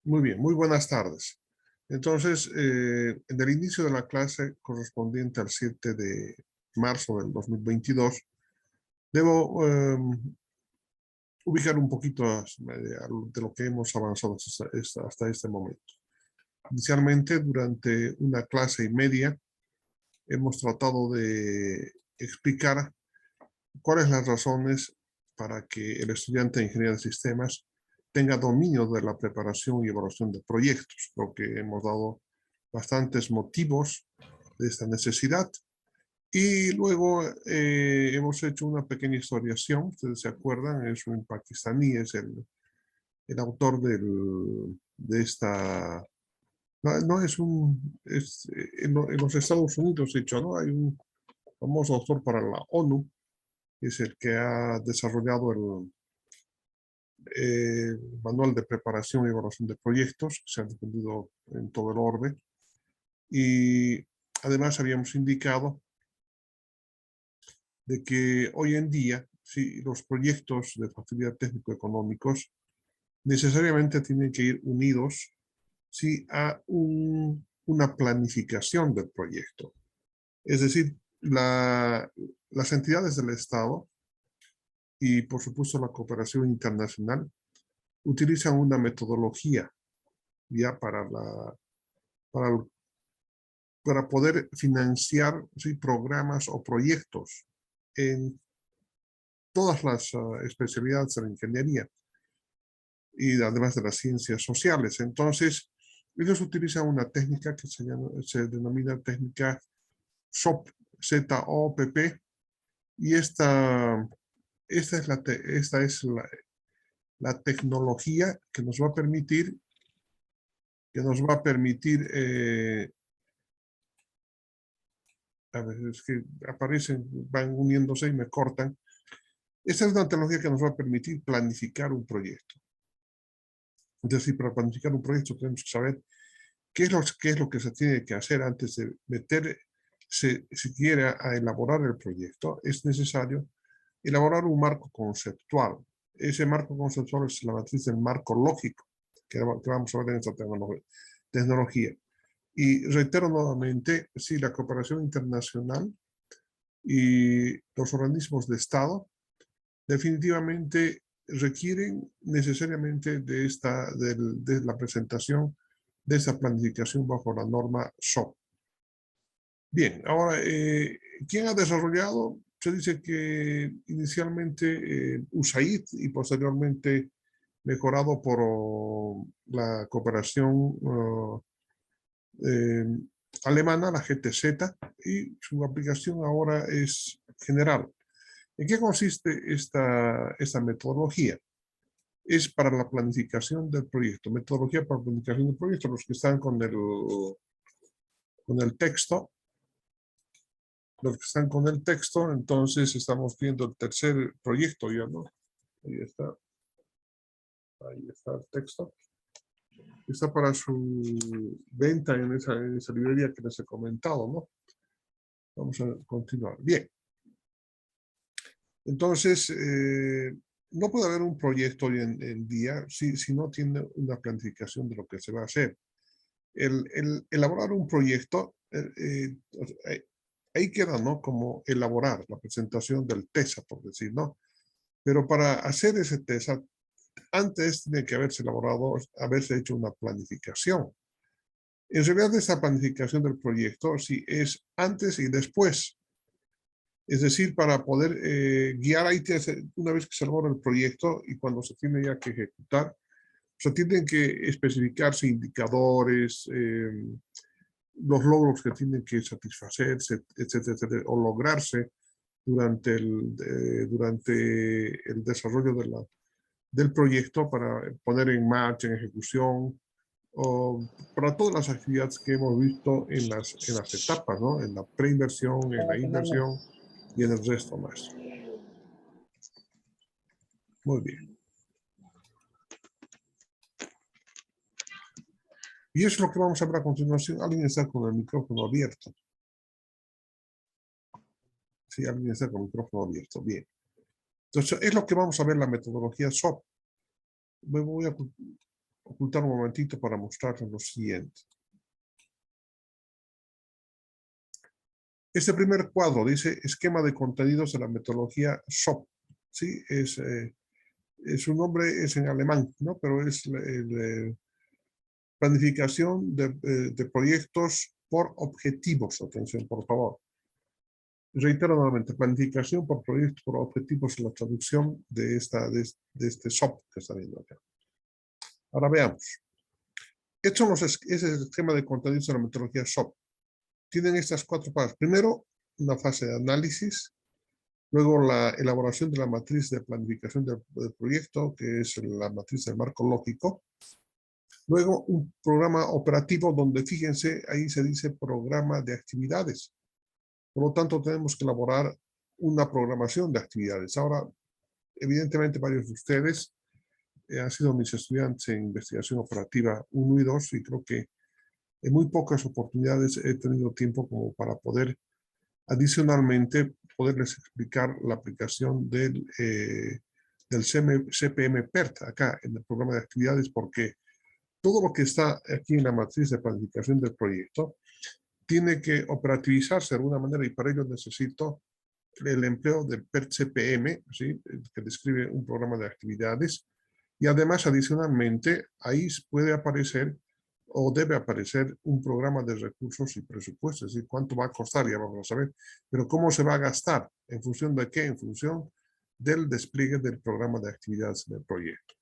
Muy bien, muy buenas tardes. Entonces, en el inicio de la clase correspondiente al 7 de marzo del 2022, debo ubicar un poquito de lo que hemos avanzado hasta este momento. Inicialmente, durante una clase y media, hemos tratado de explicar cuáles las razones para que el estudiante de Ingeniería de Sistemas tenga dominio de la preparación y evaluación de proyectos, porque hemos dado bastantes motivos de esta necesidad. Y luego hemos hecho una pequeña historiación, ustedes se acuerdan, es un pakistaní, es el autor de esta... No, no es un... Es, en los Estados Unidos, de hecho, ¿no? Hay un famoso autor para la ONU, que es el que ha desarrollado el manual de preparación y evaluación de proyectos, que se han difundido en todo el orbe. Y además habíamos indicado de que hoy en día, sí, los proyectos de facilidad técnico-económicos necesariamente tienen que ir unidos, sí, a una planificación del proyecto. Es decir, las entidades del Estado y, por supuesto, la cooperación internacional utilizan una metodología ya para, para poder financiar, ¿sí?, programas o proyectos en todas las especialidades de la ingeniería y además de las ciencias sociales. Entonces, ellos utilizan una técnica que se denomina técnica SOP, ZOPP, y esta es la tecnología que nos va a permitir, a ver, es que aparecen, van uniéndose y me cortan. Esta es una tecnología que nos va a permitir planificar un proyecto. Es decir, para planificar un proyecto tenemos que saber qué es lo que se tiene que hacer antes de meterse siquiera a elaborar el proyecto. Es necesario elaborar un marco conceptual. Ese marco conceptual es la matriz del marco lógico que vamos a ver en esta tecnología. Y reitero nuevamente, sí, la cooperación internacional y los organismos de Estado definitivamente requieren necesariamente de la presentación de esta planificación bajo la norma SOP. Bien, ahora, ¿quién ha desarrollado? Se dice que inicialmente USAID y posteriormente mejorado por la cooperación eh, alemana, la GTZ, y su aplicación ahora es general. ¿En qué consiste esta metodología? Es para la planificación del proyecto. Metodología para planificación del proyecto. Los que están con el texto, entonces estamos viendo el tercer proyecto ya, ¿no? Ahí está el texto. Está para su venta en esa librería que les he comentado, ¿no? Vamos a continuar. Bien. Entonces, no puede haber un proyecto hoy en día si no tiene una planificación de lo que se va a hacer. El elaborar un proyecto, ahí queda, ¿no? Como elaborar la presentación del TESA, por decir, ¿no? Pero para hacer ese TESA, antes tiene que haberse hecho una planificación. En realidad, esa planificación del proyecto sí es antes y después. Es decir, para poder guiar ahí, una vez que se elabora el proyecto y cuando se tiene ya que ejecutar, se tienen que especificarse indicadores, los logros que tienen que satisfacerse, etcétera, etcétera, o lograrse durante el desarrollo del proyecto para poner en marcha, en ejecución, o para todas las actividades que hemos visto en las etapas, ¿no? En la preinversión, en la inversión y en el resto más. Muy bien. Y eso es lo que vamos a ver a continuación. Alguien está con el micrófono abierto. Sí, alguien está con el micrófono abierto. Bien. Entonces, es lo que vamos a ver la metodología SOP. ocultar un momentito para mostrarles lo siguiente. Este primer cuadro dice esquema de contenidos de la metodología SOP. ¿Sí? Su nombre es en alemán, ¿no? Pero es planificación de proyectos por objetivos. Atención, por favor. Reitero nuevamente, planificación por proyectos por objetivos, la traducción de este SOP que está viendo acá. Ahora veamos. Ese es el esquema de contenidos de la metodología SOP. Tienen estas 4 fases. Primero, una fase de análisis. Luego, la elaboración de la matriz de planificación del proyecto, que es la matriz del marco lógico. Luego, un programa operativo donde, fíjense, ahí se dice programa de actividades. Por lo tanto, tenemos que elaborar una programación de actividades. Ahora, evidentemente, varios de ustedes han sido mis estudiantes en investigación operativa 1 y 2, y creo que en muy pocas oportunidades he tenido tiempo como para poder, adicionalmente, poderles explicar la aplicación del CPM PERT acá en el programa de actividades, porque todo lo que está aquí en la matriz de planificación del proyecto tiene que operativizarse de alguna manera, y para ello necesito el empleo del PERT CPM, ¿sí? Que describe un programa de actividades, y además, adicionalmente, ahí puede aparecer o debe aparecer un programa de recursos y presupuestos, es decir, cuánto va a costar, ya vamos a saber, pero cómo se va a gastar, en función de qué, en función del despliegue del programa de actividades del proyecto.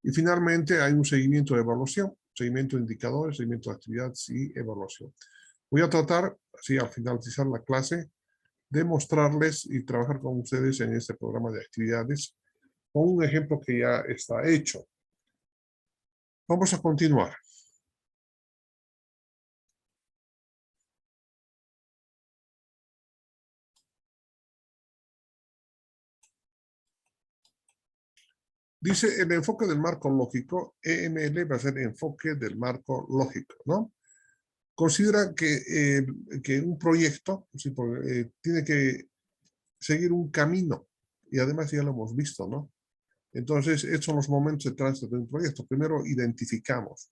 Y finalmente hay un seguimiento de evaluación, seguimiento de indicadores, seguimiento de actividades y evaluación. Voy a tratar, así al finalizar la clase, de mostrarles y trabajar con ustedes en este programa de actividades con un ejemplo que ya está hecho. Vamos a continuar. Dice el enfoque del marco lógico, EML va a ser enfoque del marco lógico, ¿no? Considera que un proyecto tiene que seguir un camino, y además ya lo hemos visto, ¿no? Entonces, estos son los momentos de tránsito de un proyecto. Primero, identificamos.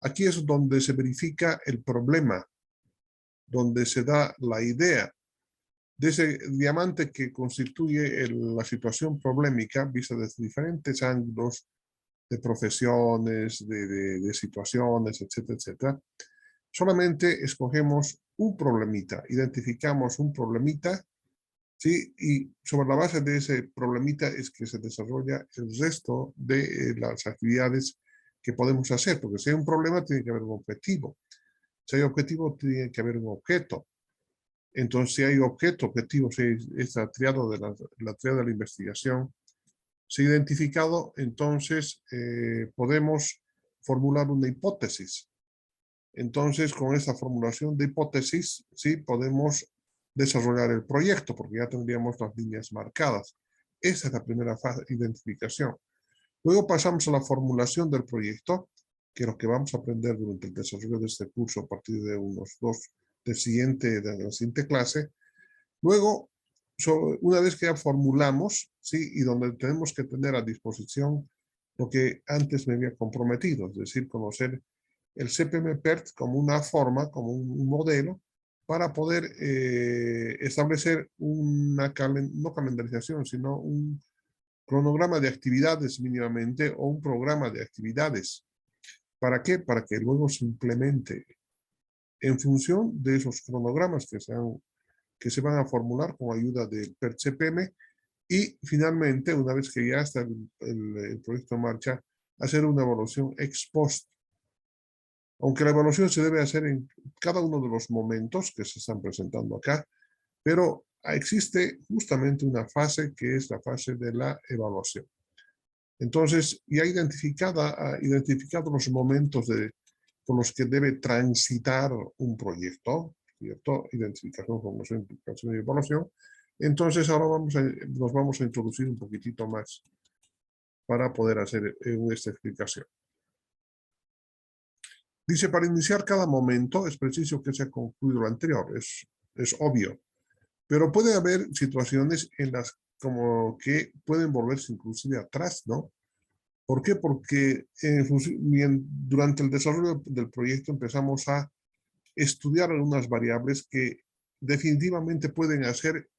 Aquí es donde se verifica el problema, donde se da la idea de ese diamante que constituye la situación problemática vista desde diferentes ángulos de profesiones, de situaciones, etcétera, etcétera. Solamente escogemos un problemita, identificamos un problemita, ¿sí? Y sobre la base de ese problemita es que se desarrolla el resto de las actividades que podemos hacer, porque si hay un problema tiene que haber un objetivo. Si hay objetivo, tiene que haber un objeto. Entonces, si hay objeto, objetivo, si esta triada la triada de la investigación se ha identificado, entonces podemos formular una hipótesis. Entonces, con esta formulación de hipótesis, sí, podemos desarrollar el proyecto, porque ya tendríamos las líneas marcadas. Esa es la primera fase, identificación. Luego pasamos a la formulación del proyecto, que es lo que vamos a aprender durante el desarrollo de este curso a partir de de la siguiente clase. Luego, una vez que ya formulamos, ¿sí? Y donde tenemos que tener a disposición lo que antes me había comprometido, es decir, conocer el CPM PERT como una forma, como un modelo, para poder establecer no calendarización, sino un cronograma de actividades mínimamente, o un programa de actividades. ¿Para qué? Para que luego se implemente en función de esos cronogramas que se van a formular con ayuda del PERT-CPM, y finalmente, una vez que ya está el proyecto en marcha, hacer una evaluación ex post. Aunque la evaluación se debe hacer en cada uno de los momentos que se están presentando acá, pero existe justamente una fase que es la fase de la evaluación. Entonces, ya identificado los momentos por los que debe transitar un proyecto, ¿cierto? Identificación, formación, implicación y evaluación. Entonces, ahora nos vamos a introducir un poquitito más para poder hacer esta explicación. Dice, para iniciar cada momento es preciso que se haya concluido lo anterior, es obvio, pero puede haber situaciones en las como que pueden volverse inclusive atrás, ¿no? ¿Por qué? Porque durante el desarrollo del proyecto empezamos a estudiar algunas variables que definitivamente pueden hacer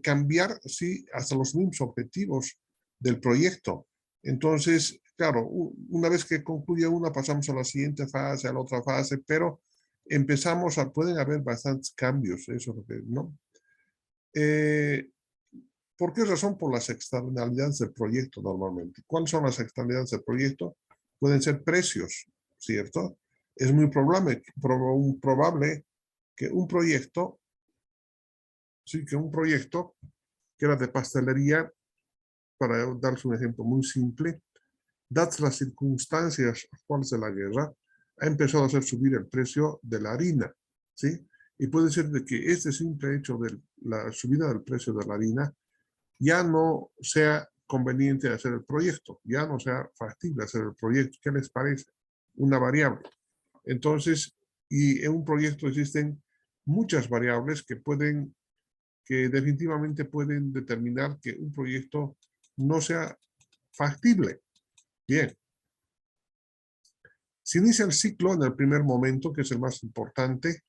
cambiar, sí, hasta los mismos objetivos del proyecto. Entonces, claro, una vez que concluye una, pasamos a la siguiente fase, a la otra fase, pero pueden haber bastantes cambios, eso es lo que, ¿no? ¿Por qué razón? Por las externalidades del proyecto normalmente. ¿Cuáles son las externalidades del proyecto? Pueden ser precios, ¿cierto? Es muy probable que un proyecto, sí, que un proyecto que era de pastelería, para darles un ejemplo muy simple, dadas las circunstancias actuales de la guerra, ha empezado a hacer subir el precio de la harina, ¿sí? Y puede ser de que este simple hecho de la subida del precio de la harina ya no sea conveniente hacer el proyecto, ya no sea factible hacer el proyecto. ¿Qué les parece? Una variable. Entonces, y en un proyecto existen muchas variables que definitivamente pueden determinar que un proyecto no sea factible. Bien. Se inicia el ciclo en el primer momento, que es el más importante,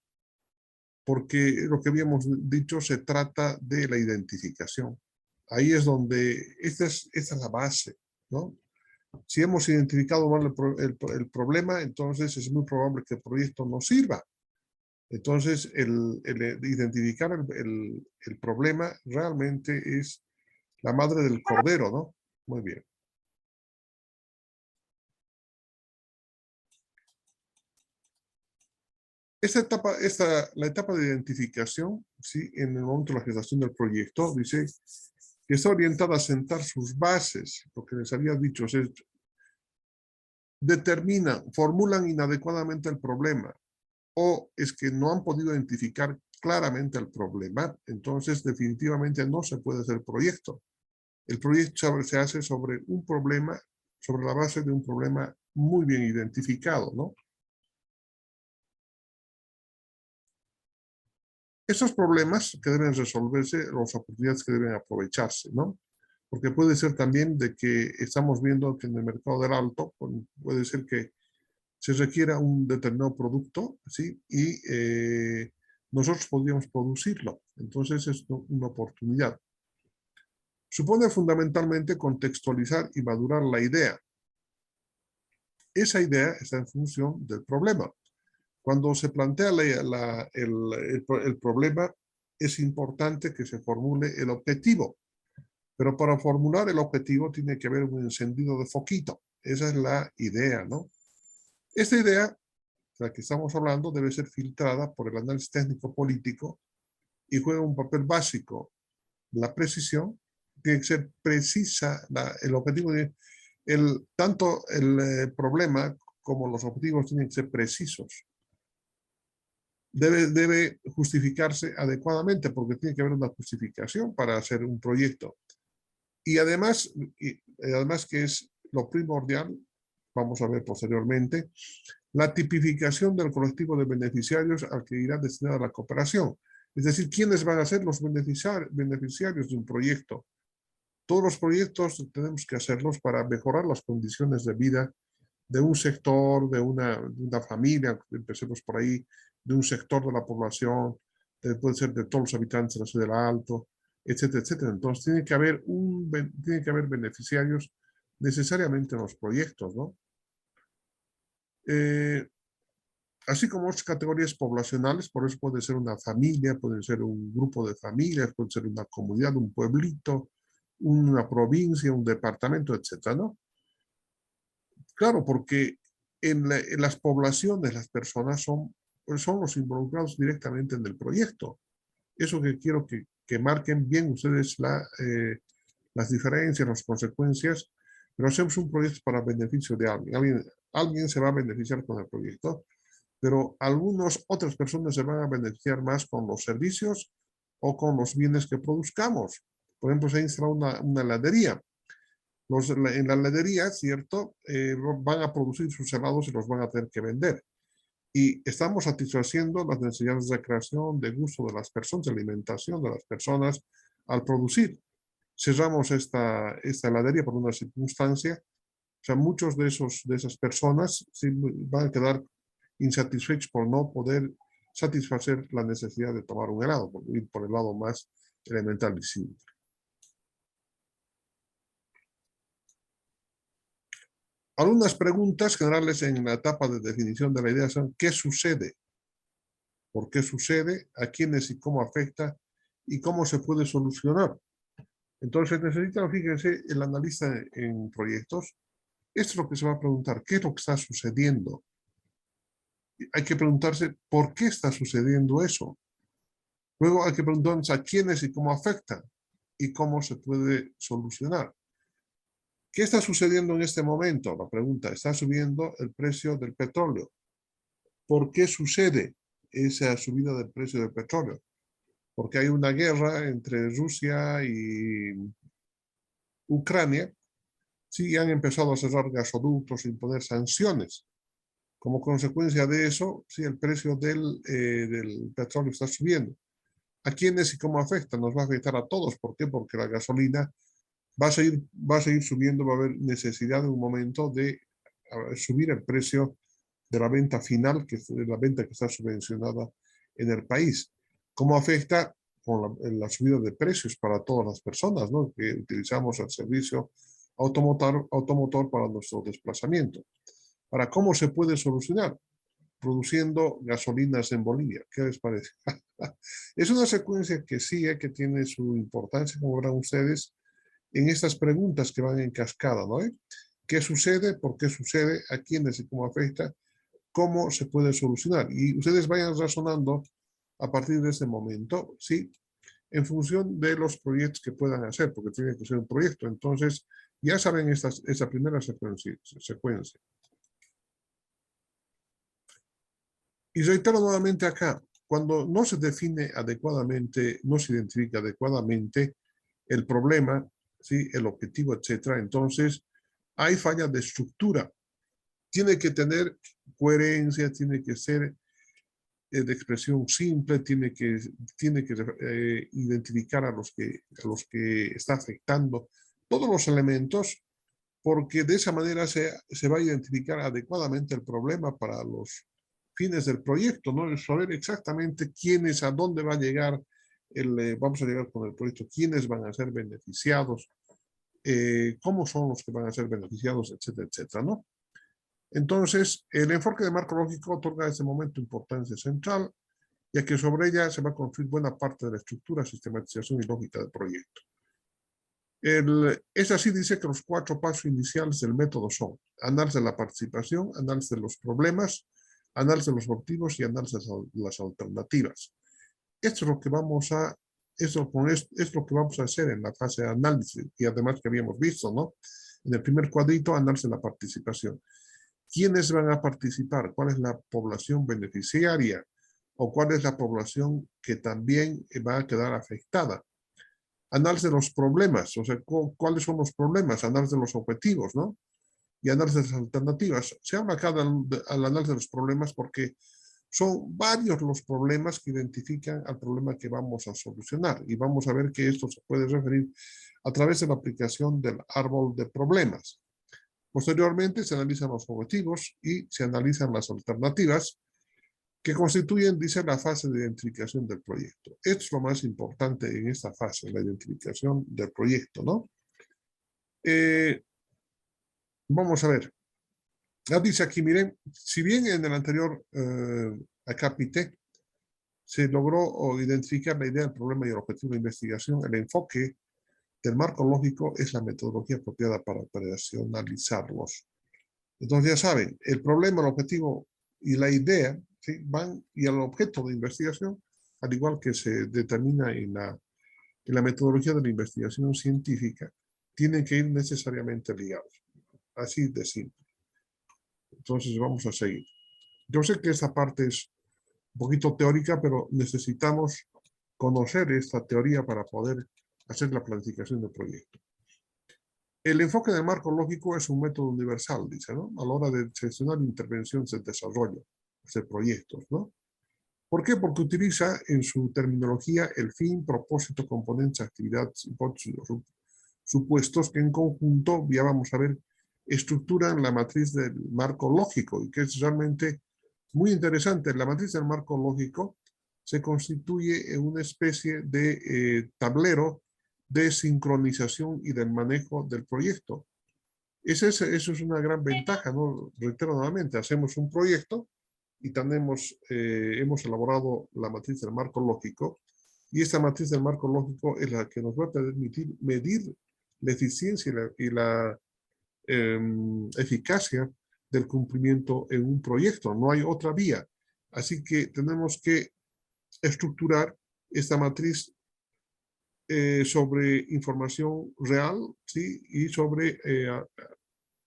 porque lo que habíamos dicho se trata de la identificación. Ahí es donde, esta es la base, ¿no? Si hemos identificado mal el problema, entonces es muy probable que el proyecto no sirva. Entonces, el identificar el problema realmente es la madre del cordero, ¿no? Muy bien. La etapa de identificación, ¿sí? En el momento de la gestación del proyecto, dice que está orientada a sentar sus bases, lo que les había dicho, formulan inadecuadamente el problema, o es que no han podido identificar claramente el problema, entonces definitivamente no se puede hacer proyecto. El proyecto se hace sobre un problema, sobre la base de un problema muy bien identificado, ¿no? Esos problemas que deben resolverse, las oportunidades que deben aprovecharse, ¿no? Porque puede ser también de que estamos viendo que en el mercado del auto puede ser que se requiera un determinado producto, ¿sí? Y nosotros podríamos producirlo. Entonces es una oportunidad. Supone fundamentalmente contextualizar y madurar la idea. Esa idea está en función del problema. Cuando se plantea el problema, es importante que se formule el objetivo. Pero para formular el objetivo tiene que haber un encendido de foquito. Esa es la idea, ¿no? Esta idea, de la que estamos hablando, debe ser filtrada por el análisis técnico-político y juega un papel básico. La precisión tiene que ser precisa, el objetivo, tanto el problema como los objetivos tienen que ser precisos. Debe justificarse adecuadamente porque tiene que haber una justificación para hacer un proyecto. Y además que es lo primordial, vamos a ver posteriormente, la tipificación del colectivo de beneficiarios al que irá destinada la cooperación. Es decir, ¿quiénes van a ser los beneficiarios de un proyecto? Todos los proyectos tenemos que hacerlos para mejorar las condiciones de vida de un sector, de una familia, empecemos por ahí, de un sector de la población, puede ser de todos los habitantes de la ciudad del Alto, etcétera, etcétera. Entonces tiene que haber beneficiarios necesariamente en los proyectos, ¿no? Así como otras categorías poblacionales, por eso puede ser una familia, puede ser un grupo de familias, puede ser una comunidad, un pueblito, una provincia, un departamento, etcétera, ¿no? Claro, porque en las poblaciones las personas son los involucrados directamente en el proyecto. Eso que quiero que marquen bien ustedes las diferencias, las consecuencias, pero hacemos un proyecto para beneficio de alguien. Alguien se va a beneficiar con el proyecto, pero otras personas se van a beneficiar más con los servicios o con los bienes que produzcamos. Por ejemplo, se instala una heladería. En la heladería, ¿cierto? Van a producir sus helados y los van a tener que vender. Y estamos satisfaciendo las necesidades de creación, de gusto de las personas, de alimentación de las personas al producir. cerramos esta heladería por una circunstancia. O sea, muchos de esas personas sí van a quedar insatisfechos por no poder satisfacer la necesidad de tomar un helado, por ir por el lado más elemental y simple. Algunas preguntas generales en la etapa de definición de la idea son: ¿qué sucede? ¿Por qué sucede? ¿A quiénes y cómo afecta? ¿Y cómo se puede solucionar? Entonces necesita, fíjense, el analista en proyectos, esto es lo que se va a preguntar: ¿qué es lo que está sucediendo? Hay que preguntarse por qué está sucediendo eso. Luego hay que preguntarse a quiénes y cómo afecta y cómo se puede solucionar. ¿Qué está sucediendo en este momento? La pregunta: está subiendo el precio del petróleo. ¿Por qué sucede esa subida del precio del petróleo? Porque hay una guerra entre Rusia y Ucrania. Sí, han empezado a cerrar gasoductos, imponer sanciones. Como consecuencia de eso, sí, el precio del petróleo está subiendo. ¿A quiénes y cómo afecta? Nos va a afectar a todos. ¿Por qué? Porque la gasolina va a seguir subiendo, va a haber necesidad en un momento de subir el precio de la venta final, que es la venta que está subvencionada en el país. ¿Cómo afecta? Con la subida de precios para todas las personas, ¿no?, que utilizamos el servicio automotor para nuestro desplazamiento. ¿Para cómo se puede solucionar? Produciendo gasolinas en Bolivia. ¿Qué les parece? Es una secuencia que sí, que tiene su importancia, como verán ustedes, en estas preguntas que van en cascada, ¿no? ¿Qué sucede? ¿Por qué sucede? ¿A quiénes y cómo afecta? ¿Cómo se puede solucionar? Y ustedes vayan razonando a partir de ese momento, ¿sí?, en función de los proyectos que puedan hacer, porque tiene que ser un proyecto. Entonces, ya saben esa primera secuencia. Y reitero nuevamente acá: cuando no se define adecuadamente, no se identifica adecuadamente el problema, ¿sí?, el objetivo, etcétera, entonces hay falla de estructura. Tiene que tener coherencia, tiene que ser de expresión simple, tiene que identificar a los que está afectando, todos los elementos, porque de esa manera se va a identificar adecuadamente el problema para los fines del proyecto, ¿no? Es saber exactamente quiénes, a dónde va a llegar, vamos a llegar con el proyecto, quiénes van a ser beneficiados, cómo son los que van a ser beneficiados, etcétera, etcétera, ¿no? Entonces, el enfoque de marco lógico otorga a este momento importancia central, ya que sobre ella se va a construir buena parte de la estructura, sistematización y lógica del proyecto. Es así, dice, que los 4 pasos iniciales del método son: análisis de la participación, análisis de los problemas, análisis de los objetivos y análisis de las alternativas. Esto es lo que vamos a es lo que vamos a hacer en la fase de análisis, y además que habíamos visto, ¿no? En el primer cuadrito, análisis de la participación. ¿Quiénes van a participar? ¿Cuál es la población beneficiaria? ¿O cuál es la población que también va a quedar afectada? Análisis de los problemas, o sea, ¿cuáles son los problemas? Análisis de los objetivos, ¿no? Y análisis de las alternativas. Se habla acá al análisis de los problemas porque son varios los problemas que identifican al problema que vamos a solucionar, y vamos a ver que esto se puede referir a través de la aplicación del árbol de problemas. Posteriormente se analizan los objetivos y se analizan las alternativas, que constituyen, dice, la fase de identificación del proyecto. Esto es lo más importante en esta fase, la identificación del proyecto, ¿no? Vamos a ver. Ya dice aquí, miren, si bien en el anterior acápite se logró identificar la idea, el problema y el objetivo de investigación, el enfoque del marco lógico es la metodología apropiada para operacionalizarlos. Entonces ya saben, el problema, el objetivo y la idea, ¿sí?, van, y el objeto de investigación, al igual que se determina en la metodología de la investigación científica, tienen que ir necesariamente ligados. Así de simple. Entonces vamos a seguir. Yo sé que esta parte es un poquito teórica, pero necesitamos conocer esta teoría para poder hacer la planificación del proyecto. El enfoque del marco lógico es un método universal, dice, ¿no?, a la hora de seleccionar intervenciones de desarrollo, hacer proyectos, ¿no? ¿Por qué? Porque utiliza en su terminología el fin, propósito, componentes, actividades, hipótesis, supuestos que en conjunto, ya vamos a ver, estructuran la matriz del marco lógico, y que es realmente muy interesante. La matriz del marco lógico se constituye en una especie de tablero de sincronización y del manejo del proyecto. Eso es una gran ventaja, ¿no? Reitero nuevamente, hacemos un proyecto y hemos elaborado la matriz del marco lógico, y esta matriz del marco lógico es la que nos va a permitir medir la eficiencia y la eficacia del cumplimiento en un proyecto. No hay otra vía. Así que tenemos que estructurar esta matriz sobre información real, ¿sí? Y sobre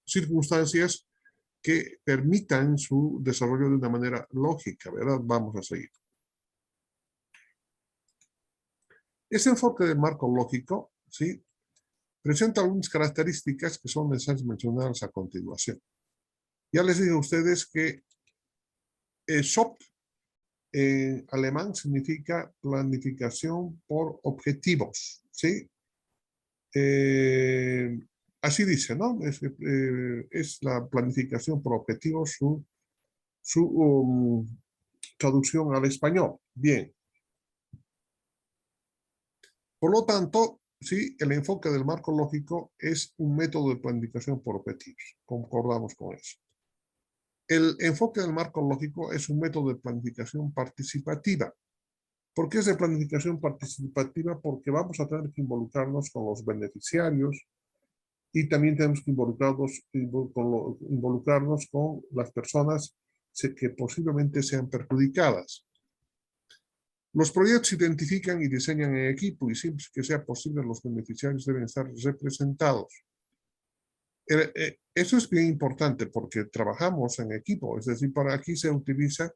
circunstancias que permitan su desarrollo de una manera lógica, ¿verdad? Vamos a seguir. Este enfoque del marco lógico, ¿sí?, presenta algunas características que son necesarias mencionadas a continuación. Ya les dije a ustedes que SOP en alemán significa planificación por objetivos, ¿sí? Así dice, ¿no? Es la planificación por objetivos su traducción al español. Bien. Por lo tanto, sí, el enfoque del marco lógico es un método de planificación por objetivos. Concordamos con eso. El enfoque del marco lógico es un método de planificación participativa. ¿Por qué es de planificación participativa? Porque vamos a tener que involucrarnos con los beneficiarios y también tenemos que involucrarnos con las personas que posiblemente sean perjudicadas. Los proyectos se identifican y diseñan en equipo, y siempre que sea posible los beneficiarios deben estar representados. Eso es bien importante porque trabajamos en equipo, es decir, para aquí se utiliza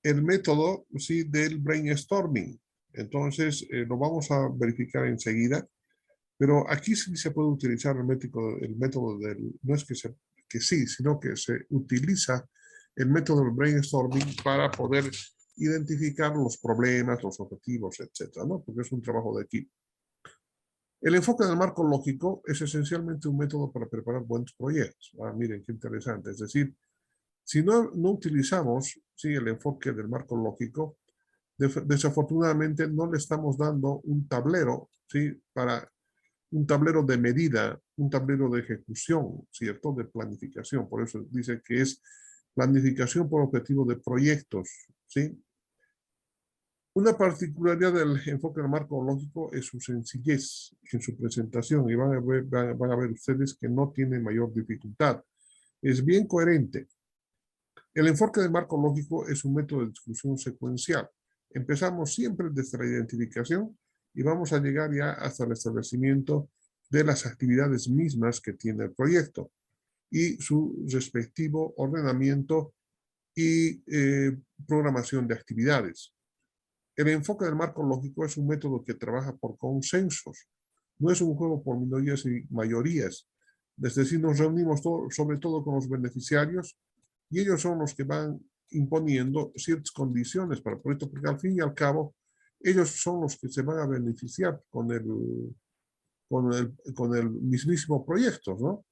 el método, ¿sí?, del brainstorming. Entonces, lo vamos a verificar enseguida, pero aquí sí se puede utilizar el método del, no es que sí, sino que se utiliza el método del brainstorming para poder identificar los problemas, los objetivos, etcétera, ¿no? Porque es un trabajo de equipo. El enfoque del marco lógico es esencialmente un método para preparar buenos proyectos. Miren qué interesante. Es decir, si no utilizamos, ¿sí?, el enfoque del marco lógico, desafortunadamente no le estamos dando un tablero, ¿sí?, un tablero de medida, un tablero de ejecución, ¿cierto?, de planificación. Por eso dice que es planificación por objetivo de proyectos, ¿sí? Una particularidad del enfoque del marco lógico es su sencillez en su presentación, y van a ver ustedes que no tiene mayor dificultad. Es bien coherente. El enfoque del marco lógico es un método de discusión secuencial. Empezamos siempre desde la identificación y vamos a llegar ya hasta el establecimiento de las actividades mismas que tiene el proyecto y su respectivo ordenamiento y programación de actividades. El enfoque del marco lógico es un método que trabaja por consensos. No es un juego por minorías y mayorías. Es decir, nos reunimos sobre todo con los beneficiarios, y ellos son los que van imponiendo ciertas condiciones para el proyecto, porque al fin y al cabo, ellos son los que se van a beneficiar con el mismísimo proyecto, ¿no?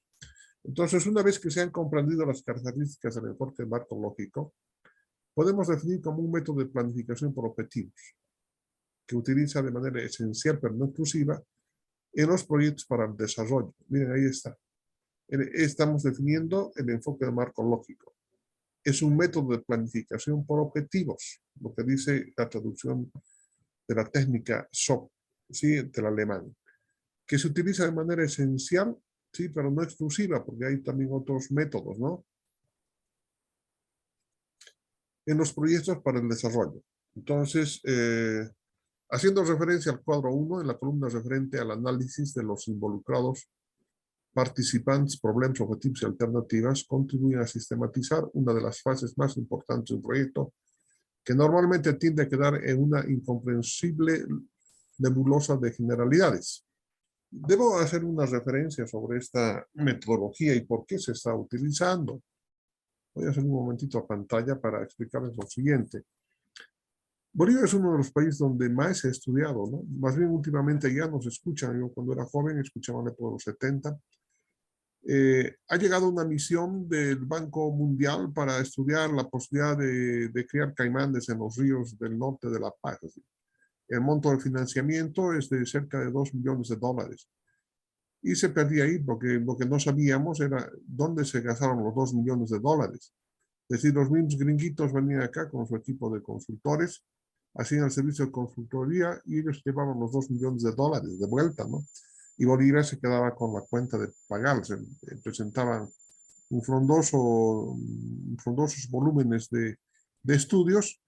Entonces, una vez que se han comprendido las características del enfoque del marco lógico, podemos definir como un método de planificación por objetivos, que utiliza de manera esencial, pero no exclusiva, en los proyectos para el desarrollo. Miren, ahí está. Estamos definiendo el enfoque del marco lógico. Es un método de planificación por objetivos, lo que dice la traducción de la técnica SOP, ¿sí?, del alemán, que se utiliza de manera esencial, sí, pero no exclusiva, porque hay también otros métodos, ¿no?, en los proyectos para el desarrollo. Entonces, haciendo referencia al cuadro 1, en la columna referente al análisis de los involucrados, participantes, problemas, objetivos y alternativas, contribuyen a sistematizar una de las fases más importantes de un proyecto, que normalmente tiende a quedar en una incomprensible nebulosa de generalidades. Debo hacer una referencia sobre esta metodología y por qué se está utilizando. Voy a hacer un momentito a pantalla para explicarles lo siguiente. Bolivia es uno de los países donde más he estudiado, ¿no? Más bien últimamente ya nos escuchan. Yo cuando era joven escuchaba por los 70. Ha llegado una misión del Banco Mundial para estudiar la posibilidad de criar caimanes en los ríos del norte de La Paz. El monto de financiamiento es de cerca de $2 millones. Y se perdía ahí porque lo que no sabíamos era dónde se gastaron los $2 millones. Es decir, los mismos gringuitos venían acá con su equipo de consultores, hacían el servicio de consultoría y ellos llevaban los $2 millones de vuelta, ¿no? Y Bolivia se quedaba con la cuenta de pagar. Se presentaban frondosos volúmenes de estudios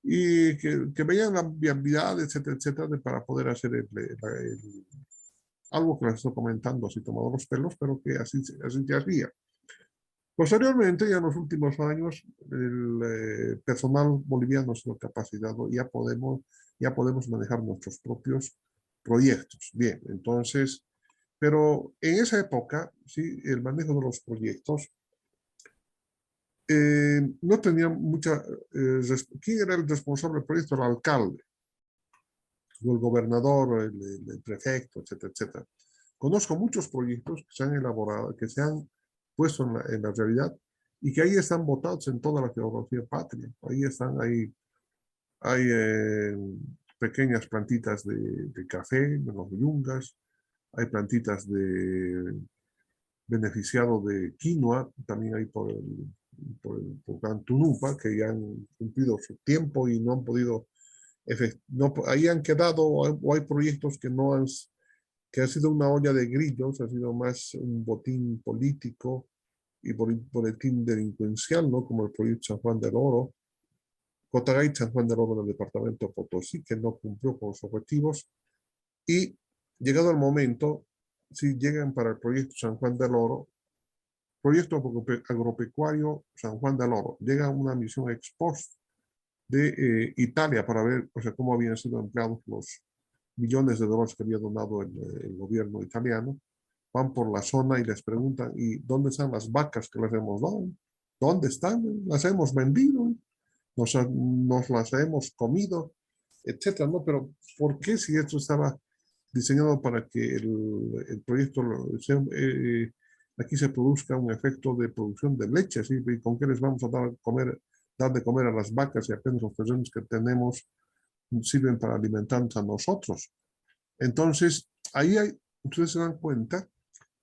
y que veían la viabilidad, etcétera, etcétera, para poder hacer algo que les estoy comentando, así tomado los pelos, pero que así se hacía. Posteriormente, ya en los últimos años, el personal boliviano ha sido capacitado, ya podemos manejar nuestros propios proyectos. Bien, entonces, pero en esa época, sí, el manejo de los proyectos no tenía mucha... ¿Quién era el responsable del proyecto? El alcalde, o el gobernador, o el prefecto, etcétera, etcétera. Conozco muchos proyectos que se han elaborado, que se han puesto en la realidad y que ahí están botados en toda la geografía patria. Ahí están, hay pequeñas plantitas de café, de los yungas, hay plantitas de beneficiado de quinoa, también hay por Cantunupa, que ya han cumplido su tiempo y no han podido, no, ahí han quedado, o hay proyectos que ha sido una olla de grillos, ha sido más un botín político y boletín delincuencial, ¿no? Como el proyecto San Juan del Oro, Cotagay San Juan del Oro en el departamento de Potosí, que no cumplió con los objetivos, y llegado el momento, si llegan para el proyecto San Juan del Oro, proyecto agropecuario San Juan del Oro, llega una misión ex post de Italia para ver, o sea, cómo habían sido empleados los millones de dólares que había donado el gobierno italiano. Van por la zona y les preguntan, ¿y dónde están las vacas que les hemos dado? ¿Dónde están? ¿Las hemos vendido? ¿Nos las hemos comido? Etcétera, ¿no? Pero ¿por qué si esto estaba diseñado para que el proyecto aquí se produzca un efecto de producción de leche? ¿Sí? ¿Y con qué les vamos a dar de comer a las vacas y apenas los terrenos que tenemos sirven para alimentarnos a nosotros? Entonces, ustedes se dan cuenta,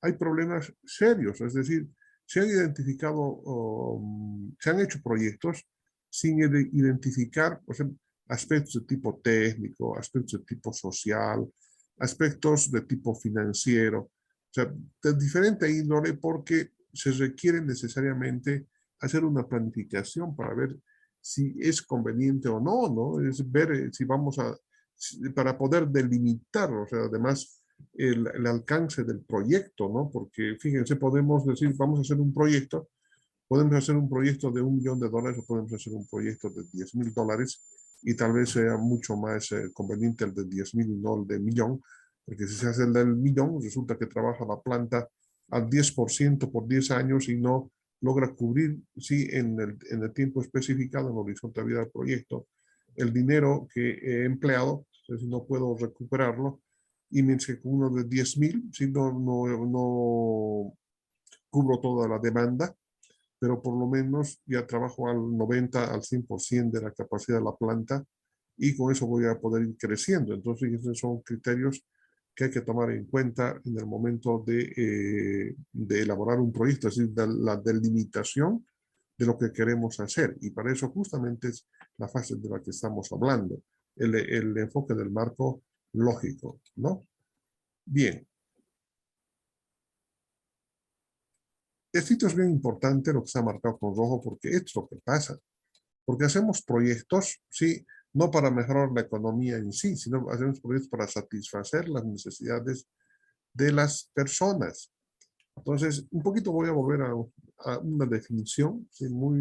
hay problemas serios, es decir, se han identificado, se han hecho proyectos sin identificar, por ejemplo, aspectos de tipo técnico, aspectos de tipo social, aspectos de tipo financiero, o sea, de diferente índole porque se requiere necesariamente hacer una planificación para ver si es conveniente o no, ¿no? Es ver si vamos para poder delimitar, o sea, además el alcance del proyecto, ¿no? Porque fíjense, podemos decir, vamos a hacer un proyecto, podemos hacer un proyecto de $1 millón o podemos hacer un proyecto de $10,000 y tal vez sea mucho más conveniente el de 10,000 y no el de millón, porque si se hace el del millón, resulta que trabaja la planta al 10% por 10 años y no logra cubrir, sí, en el tiempo especificado, en el horizonte de vida del proyecto, el dinero que he empleado, si no puedo recuperarlo, y mientras que con uno de 10,000, si no cubro toda la demanda, pero por lo menos ya trabajo al 90, al 100% de la capacidad de la planta y con eso voy a poder ir creciendo. Entonces, esos son criterios que hay que tomar en cuenta en el momento de elaborar un proyecto, es decir, la delimitación de lo que queremos hacer. Y para eso justamente es la fase de la que estamos hablando, el enfoque del marco lógico, ¿no? Bien, esto es bien importante lo que está marcado con rojo porque esto es lo que pasa. Porque hacemos proyectos, sí, no para mejorar la economía en sí, sino hacemos proyectos para satisfacer las necesidades de las personas. Entonces, un poquito voy a volver a una definición sí, muy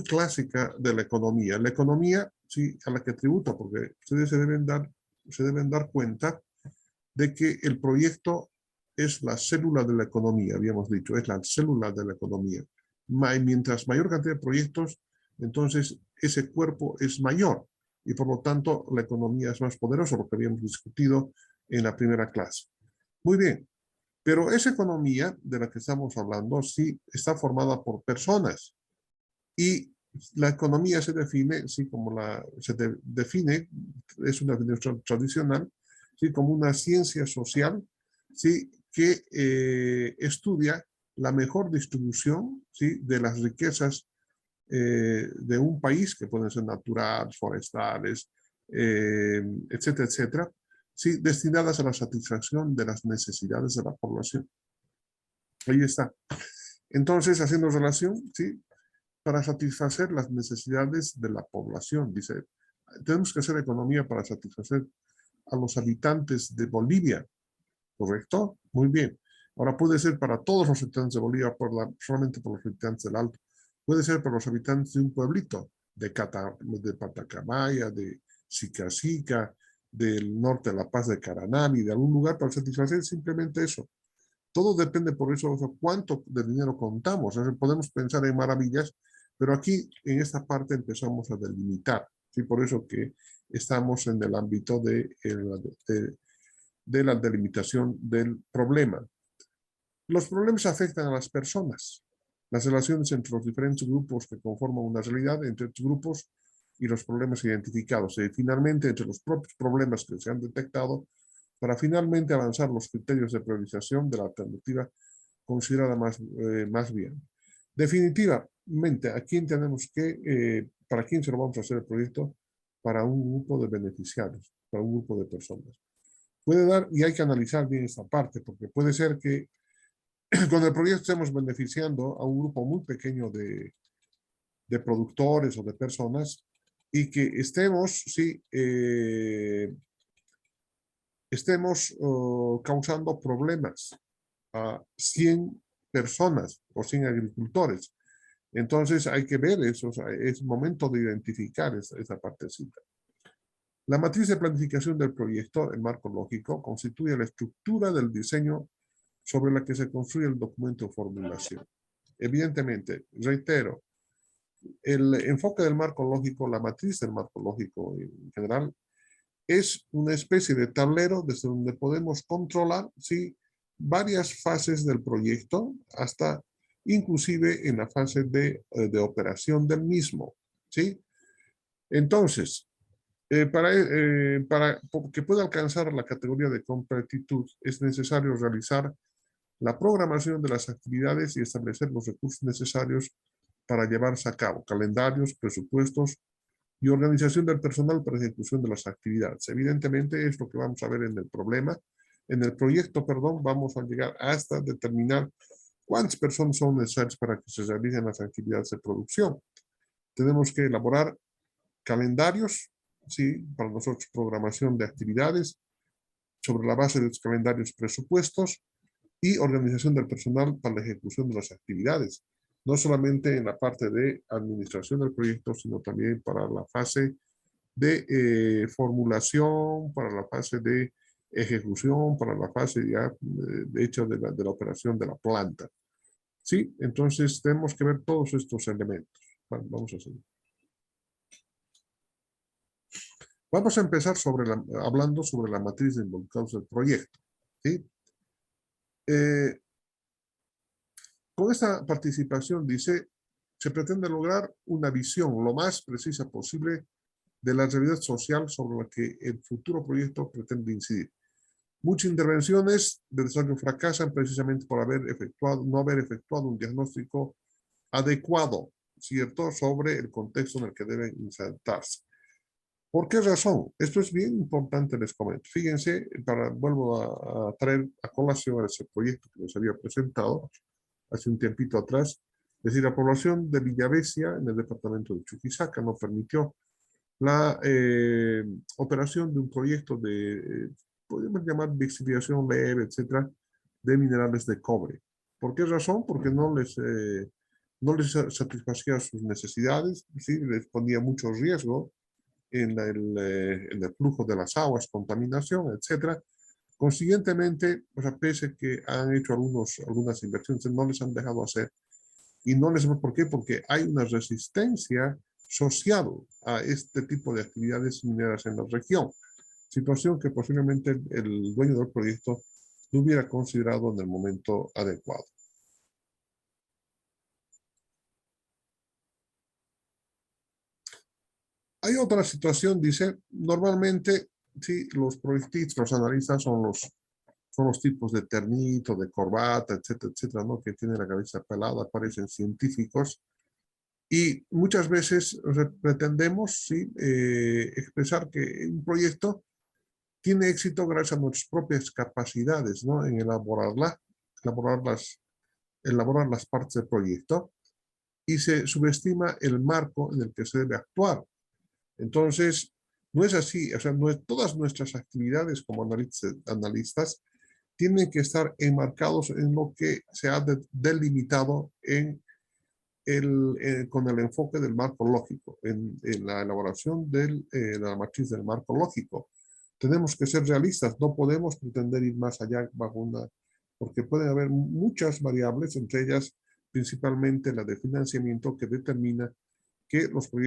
clásica de la economía. La economía, sí, a la que tributa, porque ustedes se deben dar cuenta de que el proyecto es la célula de la economía, habíamos dicho, es la célula de la economía. Mientras mayor cantidad de proyectos, entonces ese cuerpo es mayor y por lo tanto la economía es más poderosa, lo que habíamos discutido en la primera clase. Muy bien, pero esa economía de la que estamos hablando sí está formada por personas y la economía se define, sí, como define, es una definición tradicional, sí, como una ciencia social, sí, que estudia la mejor distribución, sí, de las riquezas de un país, que pueden ser naturales, forestales, etcétera, etcétera, sí, destinadas a la satisfacción de las necesidades de la población. Ahí está. Entonces, haciendo relación, sí, para satisfacer las necesidades de la población, dice, tenemos que hacer economía para satisfacer a los habitantes de Bolivia, ¿correcto? Muy bien. Ahora puede ser para todos los habitantes de Bolivia, solamente por los habitantes del Alto. Puede ser para los habitantes de un pueblito, de Patacamaya, de Sicacica, del norte de La Paz de Caranami, de algún lugar para satisfacer simplemente eso. Todo depende por eso, o sea, cuánto de dinero contamos. O sea, podemos pensar en maravillas, pero aquí en esta parte empezamos a delimitar. ¿Sí? Por eso que estamos en el ámbito de la delimitación del problema. Los problemas afectan a las personas, las relaciones entre los diferentes grupos que conforman una realidad, entre estos grupos y los problemas identificados, y finalmente entre los propios problemas que se han detectado, para finalmente avanzar los criterios de priorización de la alternativa considerada más bien. Definitivamente, ¿a quién tenemos para quién se lo vamos a hacer el proyecto? Para un grupo de beneficiarios, para un grupo de personas. Puede dar, y hay que analizar bien esta parte, porque puede ser que con el proyecto estemos beneficiando a un grupo muy pequeño de productores o de personas y que estemos causando problemas a 100 personas o 100 agricultores. Entonces hay que ver eso, o sea, es momento de identificar esa partecita. La matriz de planificación del proyecto, el marco lógico, constituye la estructura del diseño sobre la que se construye el documento de formulación. Evidentemente, reitero, el enfoque del marco lógico, la matriz del marco lógico en general, es una especie de tablero desde donde podemos controlar, ¿sí?, varias fases del proyecto, hasta inclusive en la fase de operación del mismo, ¿sí? Entonces, para que pueda alcanzar la categoría de completitud, es necesario realizar la programación de las actividades y establecer los recursos necesarios para llevarse a cabo, calendarios, presupuestos y organización del personal para ejecución de las actividades. Evidentemente es lo que vamos a ver en el proyecto, vamos a llegar hasta determinar cuántas personas son necesarias para que se realicen las actividades de producción. Tenemos que elaborar calendarios, ¿sí?, para nosotros programación de actividades, sobre la base de los calendarios, presupuestos y organización del personal para la ejecución de las actividades. No solamente en la parte de administración del proyecto, sino también para la fase de formulación, para la fase de ejecución, para la fase ya, de hecho, de la operación de la planta. ¿Sí? Entonces tenemos que ver todos estos elementos. Bueno, vamos a seguir. Vamos a empezar hablando sobre la matriz de involucrados del proyecto. ¿Sí? Con esta participación, dice, se pretende lograr una visión lo más precisa posible de la realidad social sobre la que el futuro proyecto pretende incidir. Muchas intervenciones de desarrollo fracasan precisamente por no haber efectuado un diagnóstico adecuado, ¿cierto?, sobre el contexto en el que deben insertarse. ¿Por qué razón? Esto es bien importante, les comento. Fíjense, vuelvo a traer a colación ese proyecto que les había presentado hace un tiempito atrás. Es decir, la población de Villavesia, en el departamento de Chuquisaca, no permitió la operación de un proyecto podríamos llamar de exfoliación leve, etcétera, de minerales de cobre. ¿Por qué razón? Porque no les satisfacía sus necesidades, ¿sí?, les ponía mucho riesgo en el flujo de las aguas, contaminación, etcétera. Consiguientemente, o sea, pese a que han hecho algunas inversiones, no les han dejado hacer. Y no les, ¿por qué? Porque hay una resistencia asociado a este tipo de actividades mineras en la región, situación que posiblemente el dueño del proyecto no hubiera considerado en el momento adecuado. Hay otra situación, dice, normalmente, sí, los proyectistas, los analistas son los tipos de ternito, de corbata, etcétera, etcétera, ¿no? Que tienen la cabeza pelada, parecen científicos. Y muchas veces, o sea, pretendemos, sí, expresar que un proyecto tiene éxito gracias a nuestras propias capacidades, ¿no? En elaborar las partes del proyecto, y se subestima el marco en el que se debe actuar. Entonces, no es así, o sea, todas nuestras actividades como analistas tienen que estar enmarcados en lo que se ha delimitado con el enfoque del marco lógico, en la elaboración de la matriz del marco lógico. Tenemos que ser realistas, no podemos pretender ir más allá porque pueden haber muchas variables, entre ellas principalmente la de financiamiento, que determina que los proyectos